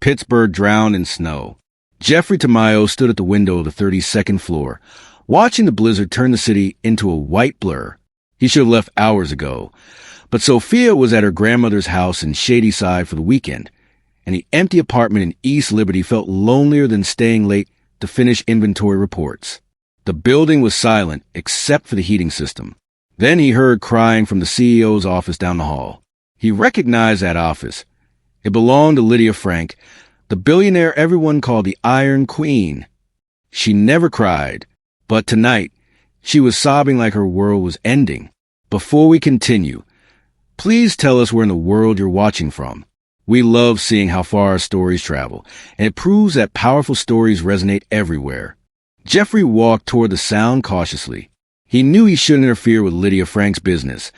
Pittsburgh drowned in snow. Jeffrey Tamayo stood at the window of the 32nd floor, watching the blizzard turn the city into a white blur. He should have left hours ago. But Sophia was at her grandmother's house in Shadyside for the weekend, and the empty apartment in East Liberty felt lonelier than staying late to finish inventory reports. The building was silent except for the heating system. Then he heard crying from the CEO's office down the hall. He recognized that office. It belonged to Lydia Frank, the billionaire everyone called the Iron Queen. She never cried, but tonight she was sobbing like her world was ending. Before we continue, please tell us where in the world you're watching from. We love seeing how far our stories travel, and it proves that powerful stories resonate everywhere. Jeffrey walked toward the sound cautiously. He knew he shouldn't interfere with Lydia Frank's business,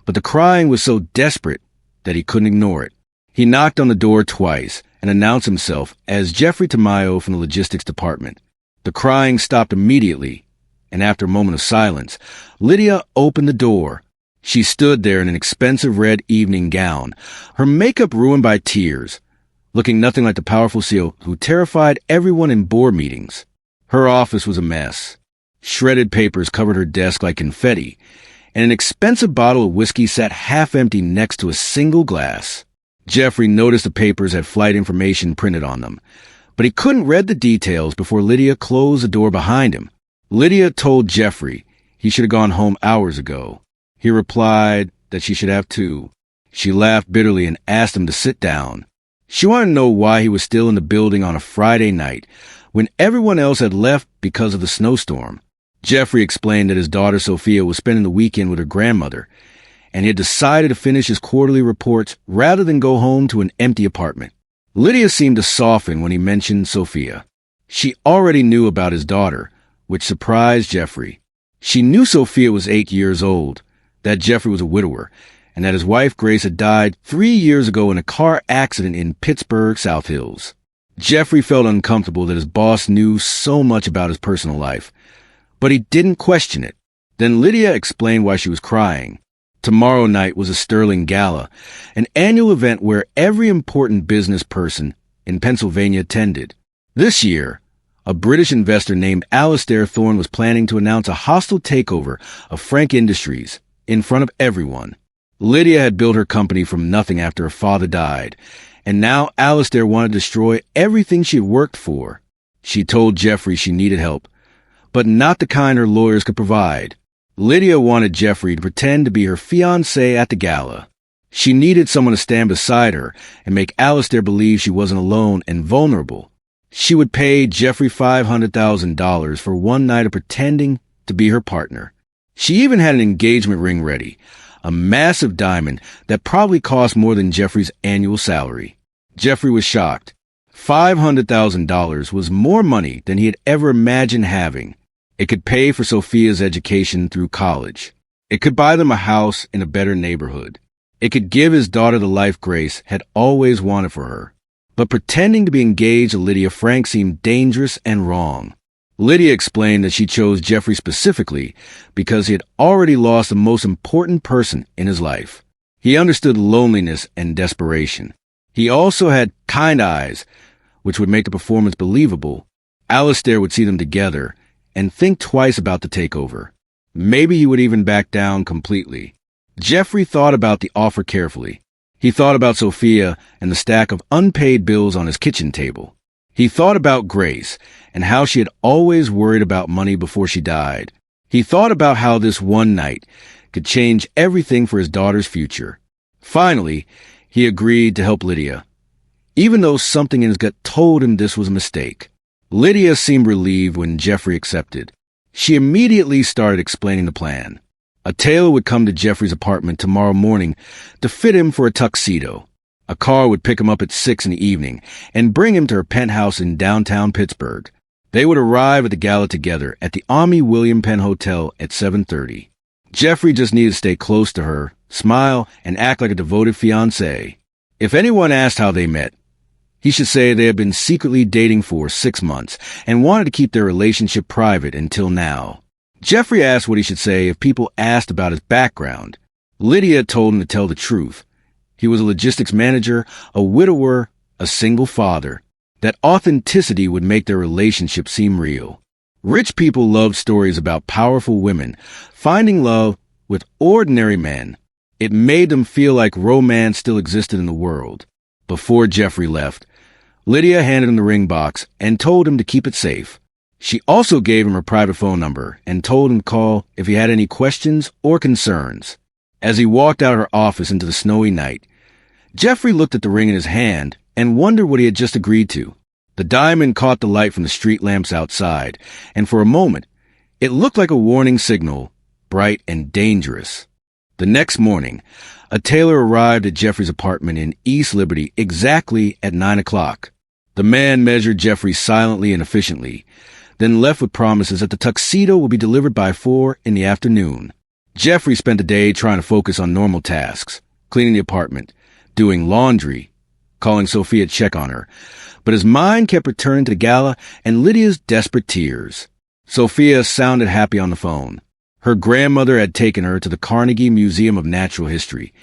but the crying was so desperate that he couldn't ignore it. He knocked on the door twice and announced himself as Jeffrey Tamayo from the logistics department. The crying stopped immediately, and after a moment of silence, Lydia opened the door. She stood there in an expensive red evening gown, her makeup ruined by tears, looking nothing like the powerful CEO who terrified everyone in board meetings. Her office was a mess. Shredded papers covered her desk like confetti, and an expensive bottle of whiskey sat half-empty next to a single glass. Jeffrey noticed the papers had flight information printed on them, but he couldn't read the details before Lydia closed the door behind him. Lydia told Jeffrey he should have gone home hours ago. He replied that she should have too. She laughed bitterly and asked him to sit down. She wanted to know why he was still in the building on a Friday night when everyone else had left because of the snowstorm. Jeffrey explained that his daughter Sophia was spending the weekend with her grandmother, and he had decided to finish his quarterly reports rather than go home to an empty apartment. Lydia seemed to soften when he mentioned Sophia. She already knew about his daughter, which surprised Jeffrey. She knew Sophia was 8 years old, that Jeffrey was a widower, and that his wife Grace had died 3 years ago in a car accident in Pittsburgh South Hills. Jeffrey felt uncomfortable that his boss knew so much about his personal life, but he didn't question it. Then Lydia explained why she was crying. Tomorrow night was a Sterling Gala, an annual event where every important business person in Pennsylvania attended. This year, a British investor named Alistair Thorne was planning to announce a hostile takeover of Frank Industries in front of everyone. Lydia had built her company from nothing after her father died, and now Alistair wanted to destroy everything she had worked for. She told Jeffrey she needed help, but not the kind her lawyers could provide. Lydia wanted Jeffrey to pretend to be her fiancé at the gala. She needed someone to stand beside her and make Alistair believe she wasn't alone and vulnerable. She would pay Jeffrey $500,000 for one night of pretending to be her partner. She even had an engagement ring ready, a massive diamond that probably cost more than Jeffrey's annual salary. Jeffrey was shocked. $500,000 was more money than he had ever imagined having. It could pay for Sophia's education through college. It could buy them a house in a better neighborhood. It could give his daughter the life Grace had always wanted for her. But pretending to be engaged to Lydia Frank seemed dangerous and wrong. Lydia explained that she chose Jeffrey specifically because he had already lost the most important person in his life. He understood loneliness and desperation. He also had kind eyes, which would make the performance believable. Alistair would see them together and think twice about the takeover. Maybe he would even back down completely. Jeffrey thought about the offer carefully. He thought about Sophia and the stack of unpaid bills on his kitchen table. He thought about Grace and how she had always worried about money before she died. He thought about how this one night could change everything for his daughter's future. Finally, he agreed to help Lydia, even though something in his gut told him this was a mistake. Lydia seemed relieved when Jeffrey accepted. She immediately started explaining the plan. A tailor would come to Jeffrey's apartment tomorrow morning to fit him for a tuxedo. A car would pick him up at 6 in the evening and bring him to her penthouse in downtown Pittsburgh. They would arrive at the gala together at the Army William Penn Hotel at 7:30. Jeffrey just needed to stay close to her, smile, and act like a devoted fiancé. If anyone asked how they met, he should say they had been secretly dating for 6 months and wanted to keep their relationship private until now. Jeffrey asked what he should say if people asked about his background. Lydia told him to tell the truth. He was a logistics manager, a widower, a single father. That authenticity would make their relationship seem real. Rich people loved stories about powerful women finding love with ordinary men. It made them feel like romance still existed in the world. Before Jeffrey left, Lydia handed him the ring box and told him to keep it safe. She also gave him her private phone number and told him to call if he had any questions or concerns. As he walked out of her office into the snowy night, Jeffrey looked at the ring in his hand and wondered what he had just agreed to. The diamond caught the light from the street lamps outside, and for a moment, it looked like a warning signal, bright and dangerous. The next morning, a tailor arrived at Jeffrey's apartment in East Liberty exactly at 9 o'clock. The man measured Jeffrey silently and efficiently, then left with promises that the tuxedo would be delivered by 4 in the afternoon. Jeffrey spent the day trying to focus on normal tasks, cleaning the apartment, doing laundry, calling Sophia to check on her, but his mind kept returning to the gala and Lydia's desperate tears. Sophia sounded happy on the phone. Her grandmother had taken her to the Carnegie Museum of Natural History,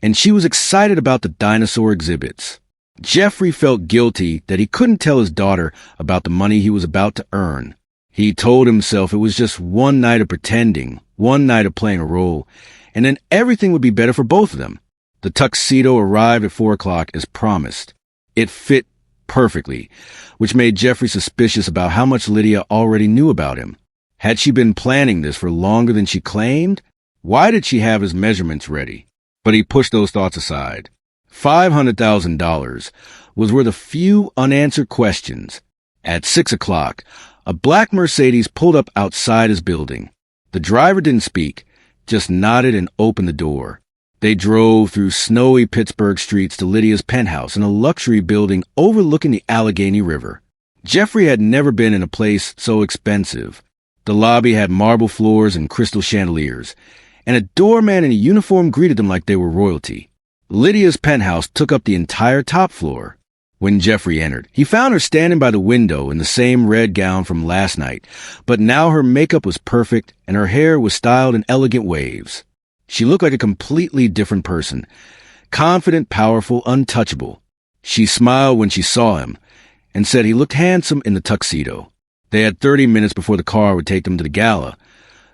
and she was excited about the dinosaur exhibits. Jeffrey felt guilty that he couldn't tell his daughter about the money he was about to earn. He told himself it was just one night of pretending, one night of playing a role, and then everything would be better for both of them. The tuxedo arrived at 4 o'clock as promised. It fit perfectly, which made Jeffrey suspicious about how much Lydia already knew about him. Had she been planning this for longer than she claimed? Why did she have his measurements ready? But he pushed those thoughts aside. $500,000 was worth a few unanswered questions. At 6 o'clock, a black Mercedes pulled up outside his building. The driver didn't speak, just nodded and opened the door. They drove through snowy Pittsburgh streets to Lydia's penthouse in a luxury building overlooking the Allegheny River. Jeffrey had never been in a place so expensive. The lobby had marble floors and crystal chandeliers, and a doorman in a uniform greeted them like they were royalty. Lydia's penthouse took up the entire top floor. When Jeffrey entered, he found her standing by the window in the same red gown from last night, but now her makeup was perfect and her hair was styled in elegant waves. She looked like a completely different person, confident, powerful, untouchable. She smiled when she saw him and said he looked handsome in the tuxedo. They had 30 minutes before the car would take them to the gala,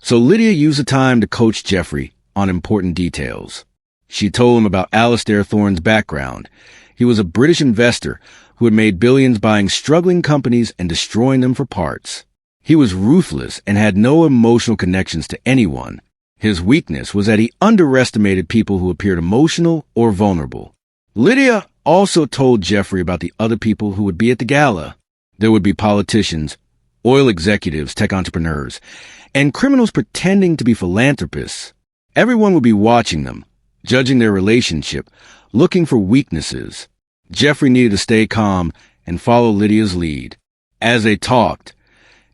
so Lydia used the time to coach Jeffrey on important details. She told him about Alistair Thorne's background. He was a British investor who had made billions buying struggling companies and destroying them for parts. He was ruthless and had no emotional connections to anyone. His weakness was that he underestimated people who appeared emotional or vulnerable. Lydia also told Jeffrey about the other people who would be at the gala. There would be politicians, oil executives, tech entrepreneurs, and criminals pretending to be philanthropists. Everyone would be watching them, judging their relationship, looking for weaknesses. Jeffrey needed to stay calm and follow Lydia's lead. As they talked,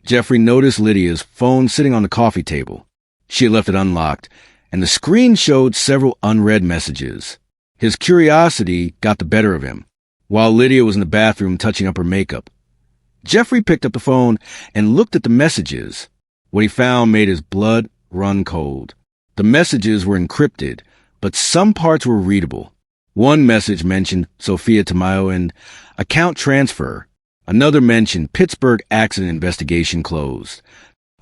Jeffrey noticed Lydia's phone sitting on the coffee table. She had left it unlocked, and the screen showed several unread messages. His curiosity got the better of him. While Lydia was in the bathroom touching up her makeup, Jeffrey picked up the phone and looked at the messages. What he found made his blood run cold. The messages were encrypted, but some parts were readable. One message mentioned Sophia Tamayo and account transfer. Another mentioned Pittsburgh accident investigation closed.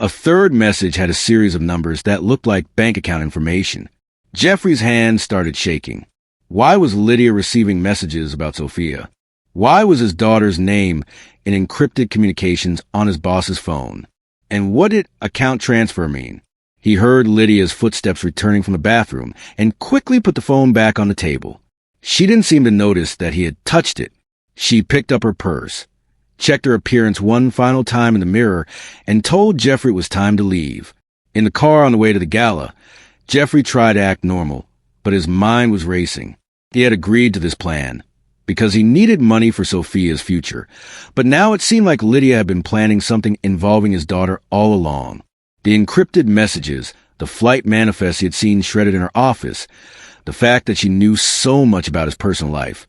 A third message had a series of numbers that looked like bank account information. Jeffrey's hand started shaking. Why was Lydia receiving messages about Sophia? Why was his daughter's name in encrypted communications on his boss's phone? And what did account transfer mean? He heard Lydia's footsteps returning from the bathroom and quickly put the phone back on the table. She didn't seem to notice that he had touched it. She picked up her purse, checked her appearance one final time in the mirror, and told Jeffrey it was time to leave. In the car on the way to the gala, Jeffrey tried to act normal, but his mind was racing. He had agreed to this plan because he needed money for Sophia's future, but now it seemed like Lydia had been planning something involving his daughter all along. The encrypted messages, the flight manifest he had seen shredded in her office, the fact that she knew so much about his personal life,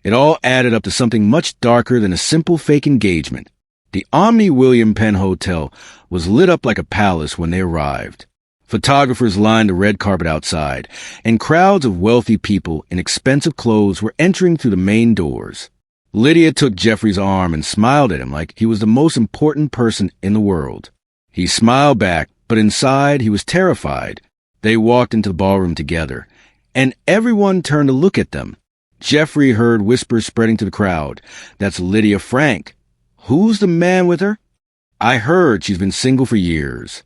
it all added up to something much darker than a simple fake engagement. The Omni William Penn Hotel was lit up like a palace when they arrived. Photographers lined the red carpet outside, and crowds of wealthy people in expensive clothes were entering through the main doors. Lydia took Jeffrey's arm and smiled at him like he was the most important person in the world. He smiled back, but inside he was terrified. They walked into the ballroom together, and everyone turned to look at them. Jeffrey heard whispers spreading to the crowd. "That's Lydia Frank. Who's the man with her? I heard she's been single for years."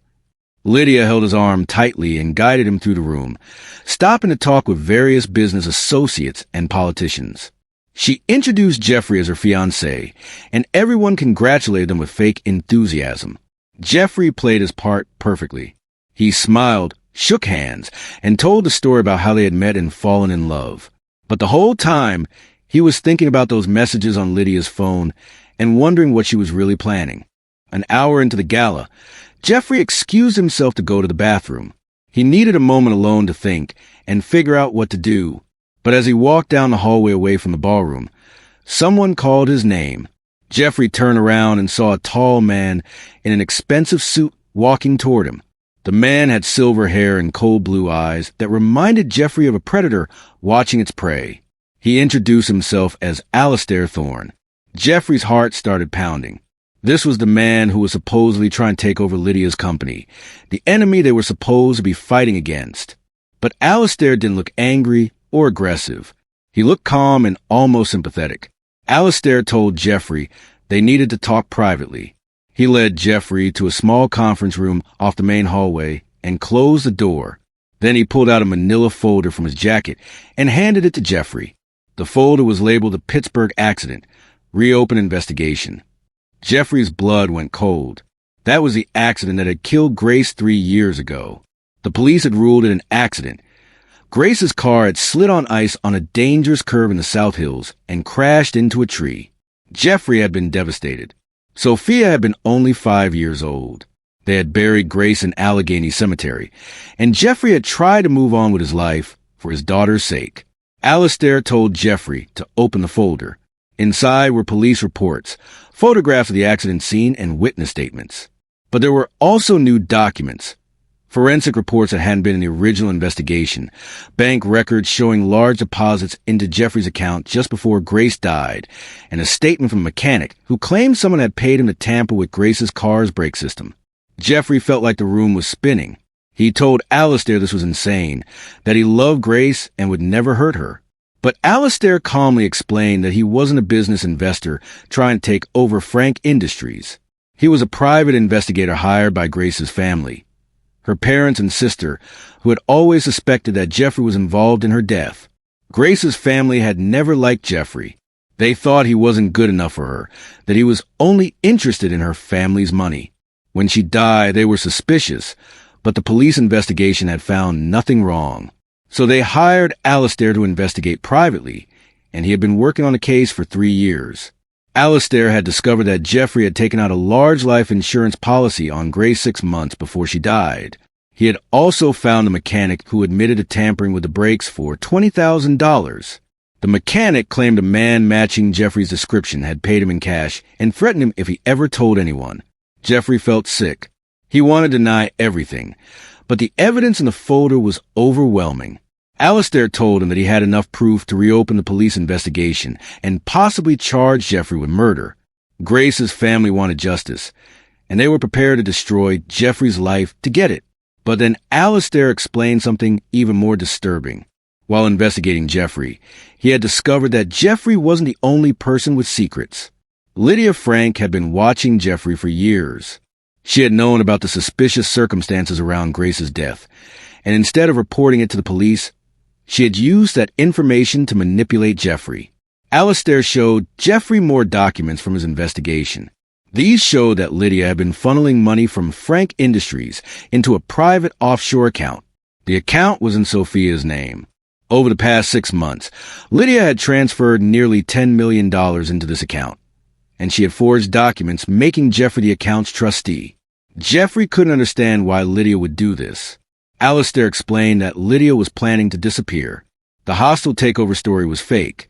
Lydia held his arm tightly and guided him through the room, stopping to talk with various business associates and politicians. She introduced Jeffrey as her fiancé, and everyone congratulated them with fake enthusiasm. Jeffrey played his part perfectly. He smiled, shook hands, and told the story about how they had met and fallen in love. But the whole time, he was thinking about those messages on Lydia's phone and wondering what she was really planning. An hour into the gala, Jeffrey excused himself to go to the bathroom. He needed a moment alone to think and figure out what to do. But as he walked down the hallway away from the ballroom, someone called his name. Jeffrey turned around and saw a tall man in an expensive suit walking toward him. The man had silver hair and cold blue eyes that reminded Jeffrey of a predator watching its prey. He introduced himself as Alistair Thorne. Jeffrey's heart started pounding. This was the man who was supposedly trying to take over Lydia's company, the enemy they were supposed to be fighting against. But Alistair didn't look angry or aggressive. He looked calm and almost sympathetic. Alistair told Jeffrey they needed to talk privately. He led Jeffrey to a small conference room off the main hallway and closed the door. Then he pulled out a manila folder from his jacket and handed it to Jeffrey. The folder was labeled the Pittsburgh accident, reopen investigation. Jeffrey's blood went cold. That was the accident that had killed Grace 3 years ago. The police had ruled it an accident. Grace's car had slid on ice on a dangerous curve in the South Hills and crashed into a tree. Jeffrey had been devastated. Sophia had been only 5 years old. They had buried Grace in Allegheny Cemetery, and Jeffrey had tried to move on with his life for his daughter's sake. Alistair told Jeffrey to open the folder. Inside were police reports, photographs of the accident scene, and witness statements. But there were also new documents. Forensic reports that hadn't been in the original investigation, bank records showing large deposits into Jeffrey's account just before Grace died, and a statement from a mechanic who claimed someone had paid him to tamper with Grace's car's brake system. Jeffrey felt like the room was spinning. He told Alistair this was insane, that he loved Grace and would never hurt her. But Alistair calmly explained that he wasn't a business investor trying to take over Frank Industries. He was a private investigator hired by Grace's family, her parents and sister, who had always suspected that Jeffrey was involved in her death. Grace's family had never liked Jeffrey. They thought he wasn't good enough for her, that he was only interested in her family's money. When she died, they were suspicious, but the police investigation had found nothing wrong. So they hired Alistair to investigate privately, and he had been working on the case for 3 years. Alistair had discovered that Jeffrey had taken out a large life insurance policy on Grace 6 months before she died. He had also found a mechanic who admitted to tampering with the brakes for $20,000. The mechanic claimed a man matching Jeffrey's description had paid him in cash and threatened him if he ever told anyone. Jeffrey felt sick. He wanted to deny everything, but the evidence in the folder was overwhelming. Alistair told him that he had enough proof to reopen the police investigation and possibly charge Jeffrey with murder. Grace's family wanted justice, and they were prepared to destroy Jeffrey's life to get it. But then Alistair explained something even more disturbing. While investigating Jeffrey, he had discovered that Jeffrey wasn't the only person with secrets. Lydia Frank had been watching Jeffrey for years. She had known about the suspicious circumstances around Grace's death, and instead of reporting it to the police, she had used that information to manipulate Jeffrey. Alistair showed Jeffrey more documents from his investigation. These showed that Lydia had been funneling money from Frank Industries into a private offshore account. The account was in Sophia's name. Over the past 6 months, Lydia had transferred nearly $10 million into this account, and she had forged documents making Jeffrey the account's trustee. Jeffrey couldn't understand why Lydia would do this. Alistair explained that Lydia was planning to disappear. The hostile takeover story was fake.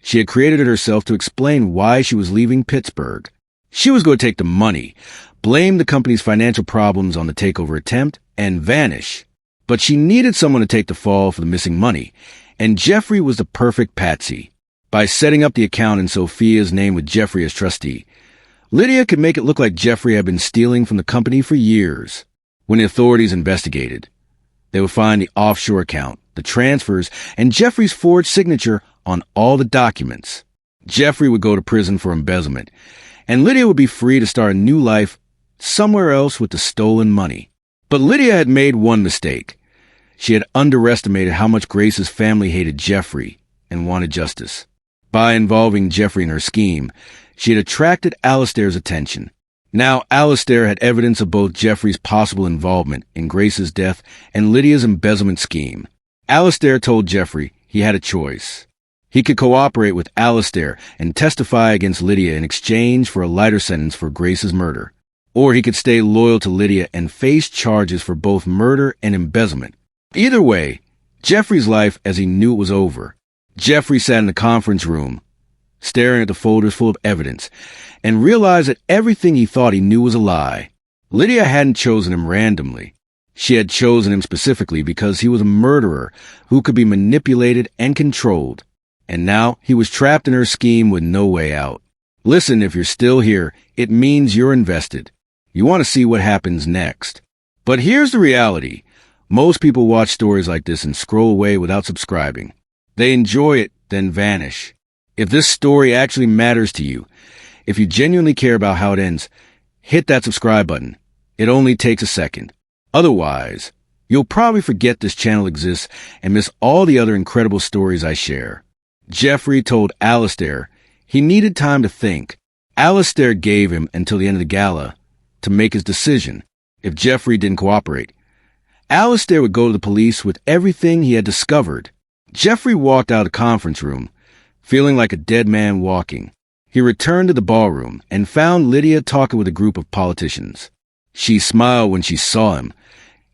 She had created it herself to explain why she was leaving Pittsburgh. She was going to take the money, blame the company's financial problems on the takeover attempt, and vanish. But she needed someone to take the fall for the missing money, and Jeffrey was the perfect patsy. By setting up the account in Sophia's name with Jeffrey as trustee, Lydia could make it look like Jeffrey had been stealing from the company for years. When the authorities investigated, they would find the offshore account, the transfers, and Jeffrey's forged signature on all the documents. Jeffrey would go to prison for embezzlement, and Lydia would be free to start a new life somewhere else with the stolen money. But Lydia had made one mistake. She had underestimated how much Grace's family hated Jeffrey and wanted justice. By involving Jeffrey in her scheme, she had attracted Alistair's attention. Now, Alistair had evidence of both Jeffrey's possible involvement in Grace's death and Lydia's embezzlement scheme. Alistair told Jeffrey he had a choice. He could cooperate with Alistair and testify against Lydia in exchange for a lighter sentence for Grace's murder. Or he could stay loyal to Lydia and face charges for both murder and embezzlement. Either way, Jeffrey's life as he knew it was over. Jeffrey sat in the conference room, staring at the folders full of evidence, and realized that everything he thought he knew was a lie. Lydia hadn't chosen him randomly. She had chosen him specifically because he was a murderer who could be manipulated and controlled. And now he was trapped in her scheme with no way out. Listen, if you're still here, it means you're invested. You want to see what happens next. But here's the reality. Most people watch stories like this and scroll away without subscribing. They enjoy it, then vanish. If this story actually matters to you, if you genuinely care about how it ends, hit that subscribe button. It only takes a second. Otherwise, you'll probably forget this channel exists and miss all the other incredible stories I share. Jeffrey told Alistair he needed time to think. Alistair gave him until the end of the gala to make his decision. If Jeffrey didn't cooperate, Alistair would go to the police with everything he had discovered. Jeffrey walked out of the conference room, feeling like a dead man walking. He returned to the ballroom and found Lydia talking with a group of politicians. She smiled when she saw him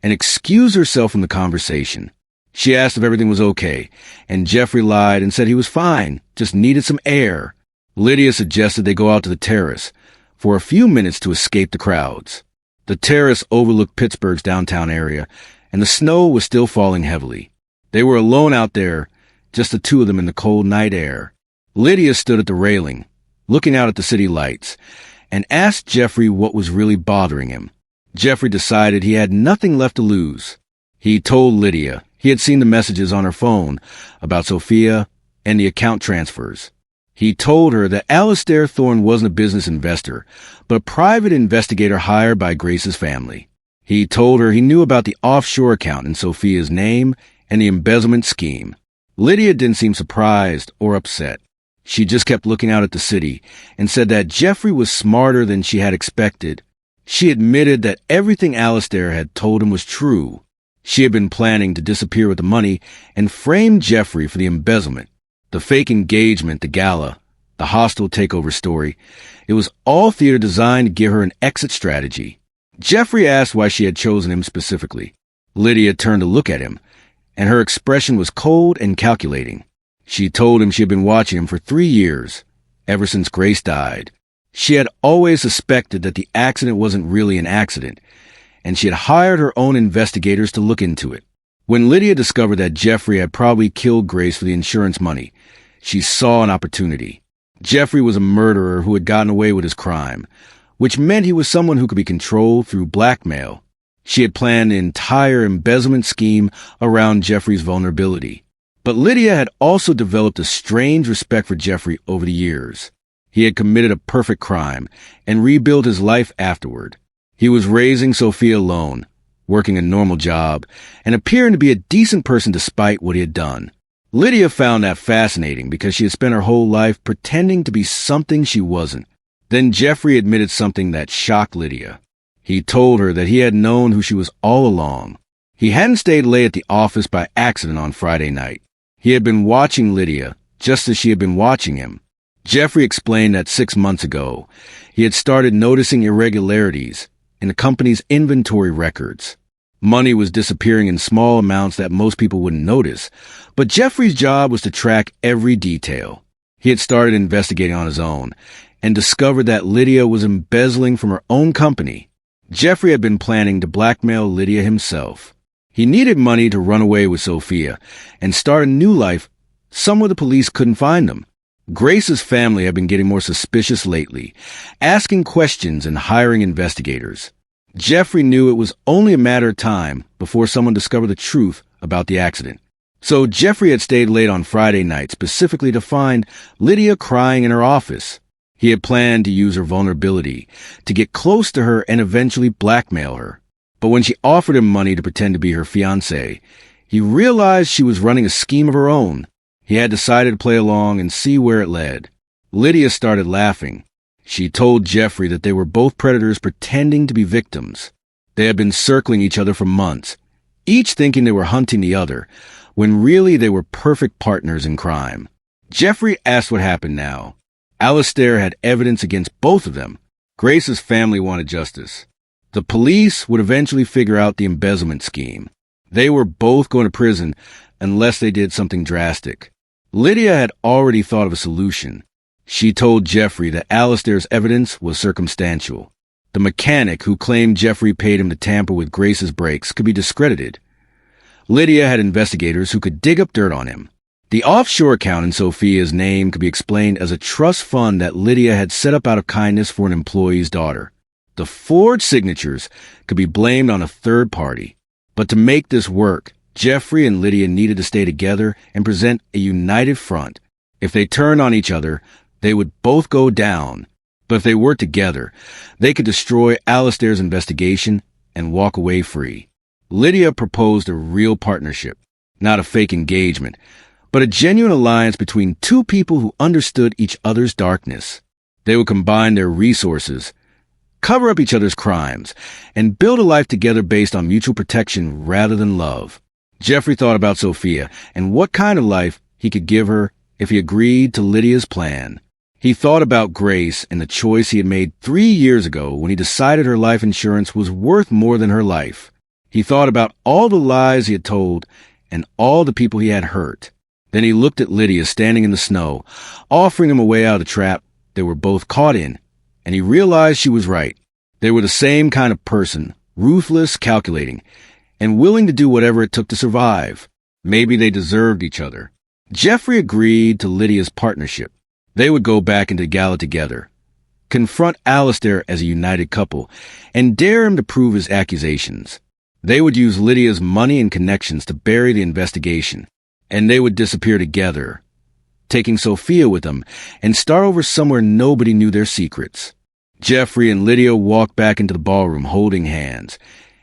and excused herself from the conversation. She asked if everything was okay, and Jeffrey lied and said he was fine, just needed some air. Lydia suggested they go out to the terrace for a few minutes to escape the crowds. The terrace overlooked Pittsburgh's downtown area, and the snow was still falling heavily. They were alone out there, just the two of them in the cold night air. Lydia stood at the railing, looking out at the city lights, and asked Jeffrey what was really bothering him. Jeffrey decided he had nothing left to lose. He told Lydia he had seen the messages on her phone about Sophia and the account transfers. He told her that Alistair Thorne wasn't a business investor, but a private investigator hired by Grace's family. He told her he knew about the offshore account in Sophia's name and the embezzlement scheme. Lydia didn't seem surprised or upset. She just kept looking out at the city and said that Jeffrey was smarter than she had expected. She admitted that everything Alistair had told him was true. She had been planning to disappear with the money and frame Jeffrey for the embezzlement. The fake engagement, the gala, the hostile takeover story, it was all theater designed to give her an exit strategy. Jeffrey asked why she had chosen him specifically. Lydia turned to look at him, and her expression was cold and calculating. She told him she had been watching him for 3 years, ever since Grace died. She had always suspected that the accident wasn't really an accident, and she had hired her own investigators to look into it. When Lydia discovered that Jeffrey had probably killed Grace for the insurance money, she saw an opportunity. Jeffrey was a murderer who had gotten away with his crime, which meant he was someone who could be controlled through blackmail. She had planned the entire embezzlement scheme around Jeffrey's vulnerability. But Lydia had also developed a strange respect for Jeffrey over the years. He had committed a perfect crime and rebuilt his life afterward. He was raising Sophia alone, working a normal job, and appearing to be a decent person despite what he had done. Lydia found that fascinating because she had spent her whole life pretending to be something she wasn't. Then Jeffrey admitted something that shocked Lydia. He told her that he had known who she was all along. He hadn't stayed late at the office by accident on Friday night. He had been watching Lydia, just as she had been watching him. Jeffrey explained that 6 months ago, he had started noticing irregularities in the company's inventory records. Money was disappearing in small amounts that most people wouldn't notice, but Jeffrey's job was to track every detail. He had started investigating on his own and discovered that Lydia was embezzling from her own company. Jeffrey had been planning to blackmail Lydia himself. He needed money to run away with Sophia and start a new life somewhere the police couldn't find him. Grace's family had been getting more suspicious lately, asking questions and hiring investigators. Jeffrey knew it was only a matter of time before someone discovered the truth about the accident. So Jeffrey had stayed late on Friday night specifically to find Lydia crying in her office. He had planned to use her vulnerability to get close to her and eventually blackmail her. But when she offered him money to pretend to be her fiancé, he realized she was running a scheme of her own. He had decided to play along and see where it led. Lydia started laughing. She told Jeffrey that they were both predators pretending to be victims. They had been circling each other for months, each thinking they were hunting the other, when really they were perfect partners in crime. Jeffrey asked what happened now. Alistair had evidence against both of them. Grace's family wanted justice. The police would eventually figure out the embezzlement scheme. They were both going to prison unless they did something drastic. Lydia had already thought of a solution. She told Jeffrey that Alistair's evidence was circumstantial. The mechanic who claimed Jeffrey paid him to tamper with Grace's brakes could be discredited. Lydia had investigators who could dig up dirt on him. The offshore account in Sophia's name could be explained as a trust fund that Lydia had set up out of kindness for an employee's daughter. The forged signatures could be blamed on a third party. But to make this work, Jeffrey and Lydia needed to stay together and present a united front. If they turned on each other, they would both go down. But if they worked together, they could destroy Alistair's investigation and walk away free. Lydia proposed a real partnership, not a fake engagement, but a genuine alliance between two people who understood each other's darkness. They would combine their resources, cover up each other's crimes, and build a life together based on mutual protection rather than love. Jeffrey thought about Sophia and what kind of life he could give her if he agreed to Lydia's plan. He thought about Grace and the choice he had made 3 years ago when he decided her life insurance was worth more than her life. He thought about all the lies he had told and all the people he had hurt. Then he looked at Lydia standing in the snow, offering him a way out of the trap they were both caught in, and he realized she was right. They were the same kind of person, ruthless, calculating, and willing to do whatever it took to survive. Maybe they deserved each other. Jeffrey agreed to Lydia's partnership. They would go back into Gala together, confront Alistair as a united couple, and dare him to prove his accusations. They would use Lydia's money and connections to bury the investigation, and they would disappear together, taking Sophia with them, and start over somewhere nobody knew their secrets. Jeffrey and Lydia walked back into the ballroom holding hands,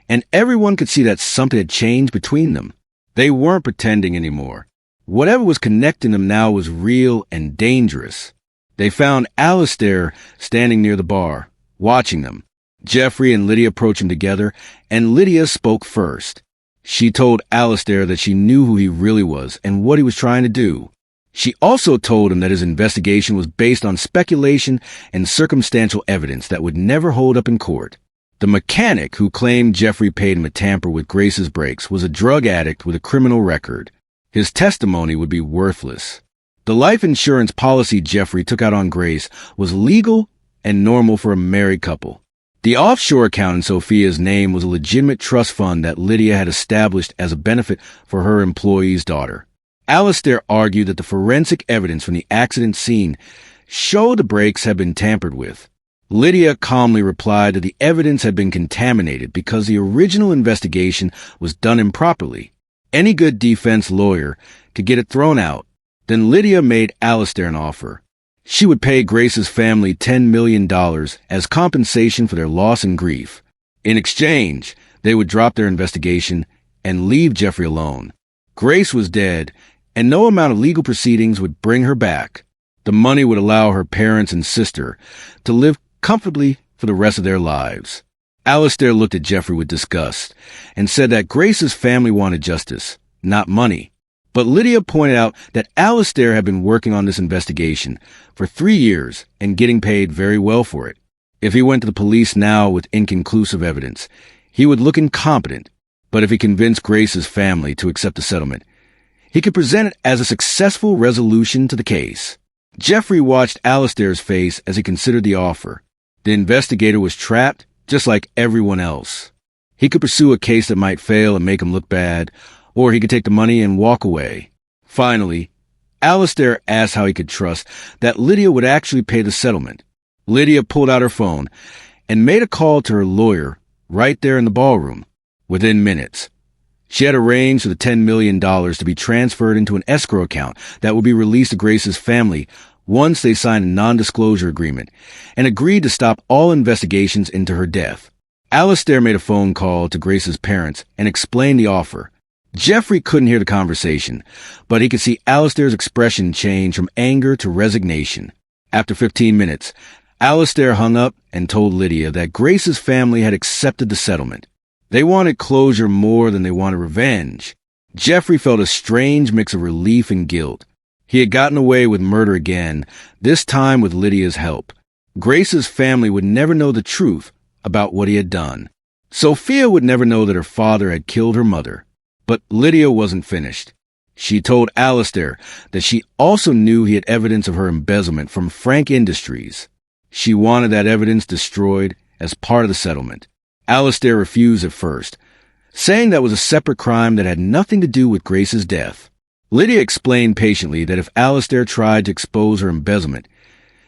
and everyone could see that something had changed between them. They weren't pretending anymore. Whatever was connecting them now was real and dangerous. They found Alistair standing near the bar, watching them. Jeffrey and Lydia approached him together, and Lydia spoke first. She told Alistair that she knew who he really was and what he was trying to do. She also told him that his investigation was based on speculation and circumstantial evidence that would never hold up in court. The mechanic who claimed Jeffrey paid him to tamper with Grace's brakes was a drug addict with a criminal record. His testimony would be worthless. The life insurance policy Jeffrey took out on Grace was legal and normal for a married couple. The offshore account in Sophia's name was a legitimate trust fund that Lydia had established as a benefit for her employee's daughter. Alistair argued that the forensic evidence from the accident scene showed the brakes had been tampered with. Lydia calmly replied that the evidence had been contaminated because the original investigation was done improperly. Any good defense lawyer could get it thrown out. Then Lydia made Alistair an offer. She would pay Grace's family $10 million as compensation for their loss and grief. In exchange, they would drop their investigation and leave Jeffrey alone. Grace was dead, and no amount of legal proceedings would bring her back. The money would allow her parents and sister to live comfortably for the rest of their lives. Alistair looked at Jeffrey with disgust and said that Grace's family wanted justice, not money. But Lydia pointed out that Alistair had been working on this investigation for 3 years and getting paid very well for it. If he went to the police now with inconclusive evidence, he would look incompetent. But if he convinced Grace's family to accept the settlement, he could present it as a successful resolution to the case. Jeffrey watched Alistair's face as he considered the offer. The investigator was trapped, just like everyone else. He could pursue a case that might fail and make him look bad, or he could take the money and walk away. Finally, Alistair asked how he could trust that Lydia would actually pay the settlement. Lydia pulled out her phone and made a call to her lawyer right there in the ballroom. Within minutes, she had arranged for the $10 million to be transferred into an escrow account that would be released to Grace's family once they signed a non-disclosure agreement and agreed to stop all investigations into her death. Alistair made a phone call to Grace's parents and explained the offer. Jeffrey couldn't hear the conversation, but he could see Alistair's expression change from anger to resignation. After 15 minutes, Alistair hung up and told Lydia that Grace's family had accepted the settlement. They wanted closure more than they wanted revenge. Jeffrey felt a strange mix of relief and guilt. He had gotten away with murder again, this time with Lydia's help. Grace's family would never know the truth about what he had done. Sophia would never know that her father had killed her mother. But Lydia wasn't finished. She told Alistair that she also knew he had evidence of her embezzlement from Frank Industries. She wanted that evidence destroyed as part of the settlement. Alistair refused at first, saying that was a separate crime that had nothing to do with Grace's death. Lydia explained patiently that if Alistair tried to expose her embezzlement,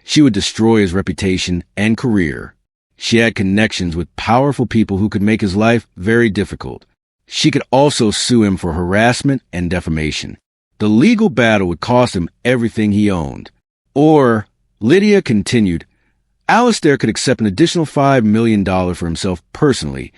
she would destroy his reputation and career. She had connections with powerful people who could make his life very difficult. She could also sue him for harassment and defamation. The legal battle would cost him everything he owned. Or, Lydia continued, Alistair could accept an additional $5 million for himself personally,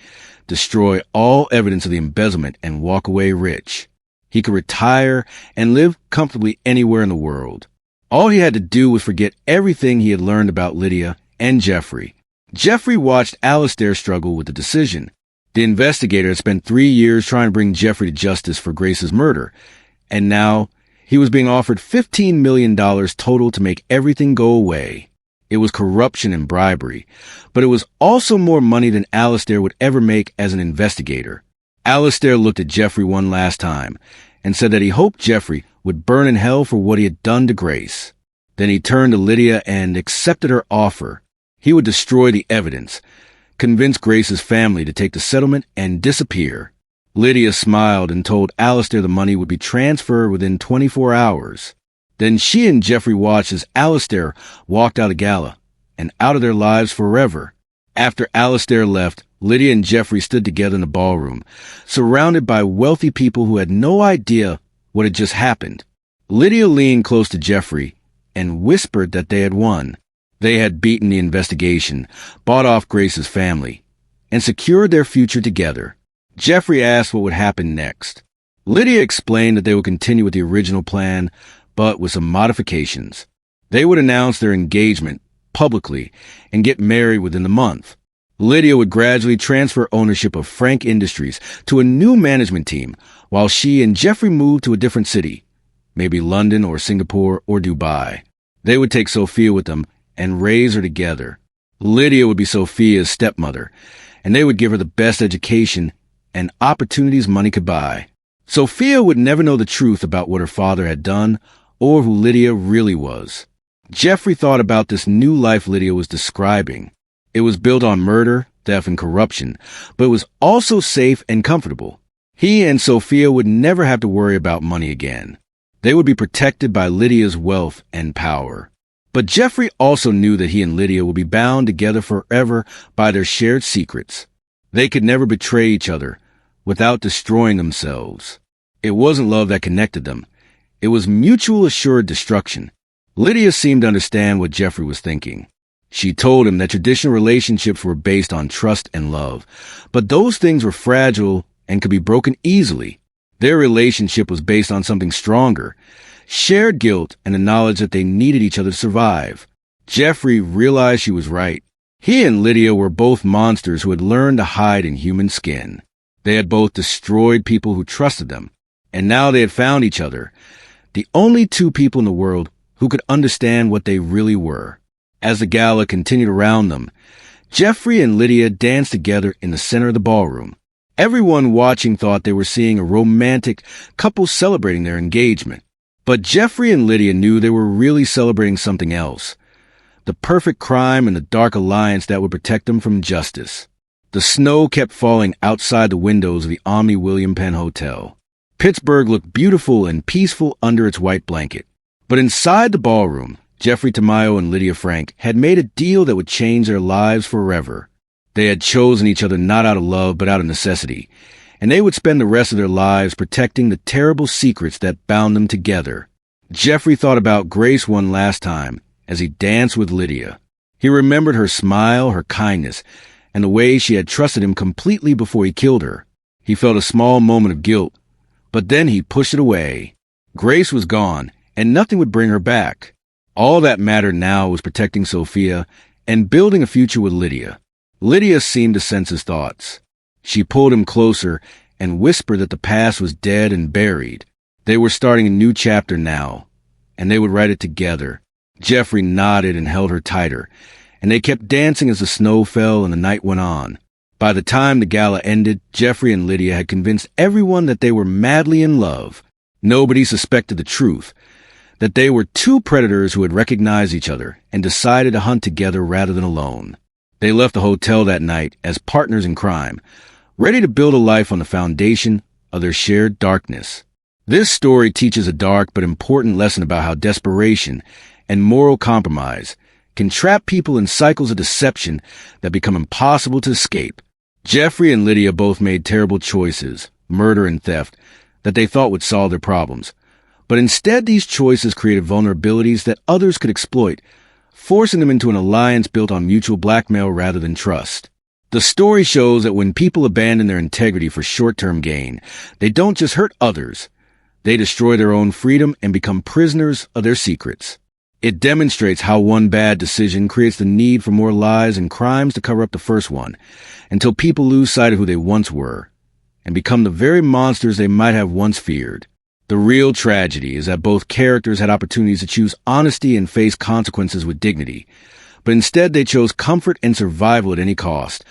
destroy all evidence of the embezzlement, and walk away rich. He could retire and live comfortably anywhere in the world. All he had to do was forget everything he had learned about Lydia and Jeffrey. Jeffrey watched Alistair struggle with the decision. The investigator had spent 3 years trying to bring Jeffrey to justice for Grace's murder, and now he was being offered $15 million total to make everything go away. It was corruption and bribery, but it was also more money than Alistair would ever make as an investigator. Alistair looked at Jeffrey one last time and said that he hoped Jeffrey would burn in hell for what he had done to Grace. Then he turned to Lydia and accepted her offer. He would destroy the evidence, convince Grace's family to take the settlement and disappear. Lydia smiled and told Alistair the money would be transferred within 24 hours. Then she and Jeffrey watched as Alistair walked out of gala and out of their lives forever. After Alistair left, Lydia and Jeffrey stood together in the ballroom, surrounded by wealthy people who had no idea what had just happened. Lydia leaned close to Jeffrey and whispered that they had won. They had beaten the investigation, bought off Grace's family, and secured their future together. Jeffrey asked what would happen next. Lydia explained that they would continue with the original plan, but with some modifications. They would announce their engagement publicly and get married within the month. Lydia would gradually transfer ownership of Frank Industries to a new management team, while she and Jeffrey moved to a different city, maybe London or Singapore or Dubai. They would take Sophia with them and raise her together. Lydia would be Sophia's stepmother, and they would give her the best education and opportunities money could buy. Sophia would never know the truth about what her father had done or who Lydia really was. Jeffrey thought about this new life Lydia was describing. It was built on murder, theft, and corruption, but it was also safe and comfortable. He and Sophia would never have to worry about money again. They would be protected by Lydia's wealth and power. But Jeffrey also knew that he and Lydia would be bound together forever by their shared secrets. They could never betray each other without destroying themselves. It wasn't love that connected them. It was mutual assured destruction. Lydia seemed to understand what Jeffrey was thinking. She told him that traditional relationships were based on trust and love, but those things were fragile and could be broken easily. Their relationship was based on something stronger, shared guilt and the knowledge that they needed each other to survive. Jeffrey realized she was right. He and Lydia were both monsters who had learned to hide in human skin. They had both destroyed people who trusted them, and now they had found each other, the only two people in the world who could understand what they really were. As the gala continued around them, Jeffrey and Lydia danced together in the center of the ballroom. Everyone watching thought they were seeing a romantic couple celebrating their engagement. But Jeffrey and Lydia knew they were really celebrating something else. The perfect crime and the dark alliance that would protect them from justice. The snow kept falling outside the windows of the Omni William Penn Hotel. Pittsburgh looked beautiful and peaceful under its white blanket. But inside the ballroom, Jeffrey Tamayo and Lydia Frank had made a deal that would change their lives forever. They had chosen each other not out of love but out of necessity, and they would spend the rest of their lives protecting the terrible secrets that bound them together. Jeffrey thought about Grace one last time as he danced with Lydia. He remembered her smile, her kindness, and the way she had trusted him completely before he killed her. He felt a small moment of guilt, but then he pushed it away. Grace was gone, and nothing would bring her back. All that mattered now was protecting Sophia and building a future with Lydia. Lydia seemed to sense his thoughts. She pulled him closer and whispered that the past was dead and buried. They were starting a new chapter now, and they would write it together. Jeffrey nodded and held her tighter, and they kept dancing as the snow fell and the night went on. By the time the gala ended, Jeffrey and Lydia had convinced everyone that they were madly in love. Nobody suspected the truth, that they were two predators who had recognized each other and decided to hunt together rather than alone. They left the hotel that night as partners in crime, ready to build a life on the foundation of their shared darkness. This story teaches a dark but important lesson about how desperation and moral compromise can trap people in cycles of deception that become impossible to escape. Jeffrey and Lydia both made terrible choices, murder and theft, that they thought would solve their problems. But instead, these choices created vulnerabilities that others could exploit, forcing them into an alliance built on mutual blackmail rather than trust. The story shows that when people abandon their integrity for short-term gain, they don't just hurt others. They destroy their own freedom and become prisoners of their secrets. It demonstrates how one bad decision creates the need for more lies and crimes to cover up the first one, until people lose sight of who they once were and become the very monsters they might have once feared. The real tragedy is that both characters had opportunities to choose honesty and face consequences with dignity, but instead they chose comfort and survival at any cost,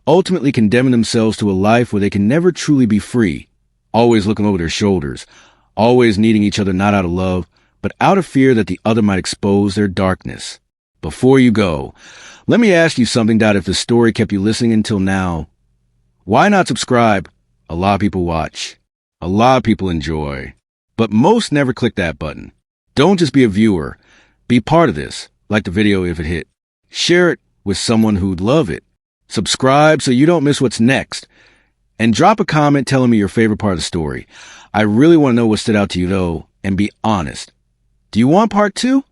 ultimately condemning themselves to a life where they can never truly be free, always looking over their shoulders, always needing each other not out of love, but out of fear that the other might expose their darkness. Before you go, let me ask you something that if the story kept you listening until now, why not subscribe? A lot of people watch. A lot of people enjoy. But most never click that button. Don't just be a viewer. Be part of this. Like the video if it hit. Share it with someone who'd love it. Subscribe so you don't miss what's next. And drop a comment telling me your favorite part of the story. I really want to know what stood out to you though, and be honest. Do you want part 2?